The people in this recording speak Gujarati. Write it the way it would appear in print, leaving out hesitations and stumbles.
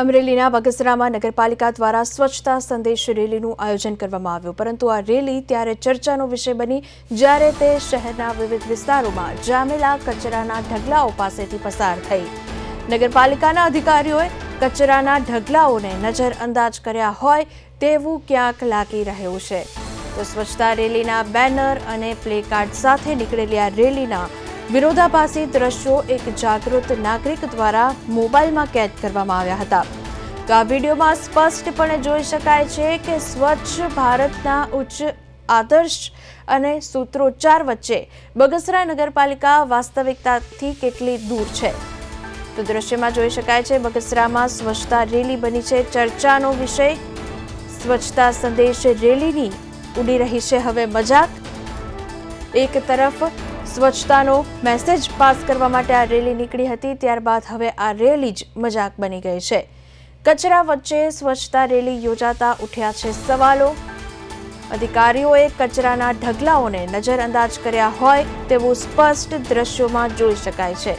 અમરેલીના બગસરામાં નગરપાલિકા દ્વારા સ્વચ્છતા સંદેશ રેલીનું આયોજન કરવામાં આવ્યું, પરંતુ આ રેલી ત્યારે ચર્ચાનો વિષય બની જ્યારે તે શહેરના વિવિધ વિસ્તારોમાં જામેલા કચરાના ઢગલાઓ પાસેથી પસાર થઈ. નગરપાલિકાના અધિકારીઓએ કચરાના ઢગલાઓને નજરઅંદાજ કર્યા હોય તેવું ક્યાંક લાગી રહ્યું છે. તો સ્વચ્છતા રેલીના બેનર અને પ્લેકાર્ડ સાથે નીકળેલી આ રેલીના વિરોધાભાસી દ્રશ્યો એક જાગૃત નાગરિક દ્વારા મોબાઈલમાં કેદ કરવામાં આવ્યા હતા. તો આ વિડીયોમાં સ્પષ્ટપણે જોઈ શકાય છે કે સ્વચ્છ ભારતના ઉચ્ચ આદર્શ અને સૂત્રોચ્ચાર વચ્ચે બગસરા નગરપાલિકા વાસ્તવિકતાથી કેટલી દૂર છે. તો દ્રશ્યમાં જોઈ શકાય છે બગસરામાં સ્વચ્છતા રેલી બની છે ચર્ચાનો વિષય. સ્વચ્છતા સંદેશ રેલીની ઉડી રહી છે હવે મજાક. એક તરફ સ્વચ્છતાનો મેસેજ પાસ કરવા માટે આ રેલી નીકળી હતી, ત્યારબાદ હવે આ રેલી જ મજાક બની ગઈ છે. કચરા વચ્ચે સ્વચ્છતા રેલી યોજાતા ઉઠ્યા છે સવાલો. અધિકારીઓએ કચરાના ઢગલાઓને નજરઅંદાજ કર્યા હોય તેવું સ્પષ્ટ દ્રશ્યોમાં જોઈ શકાય છે.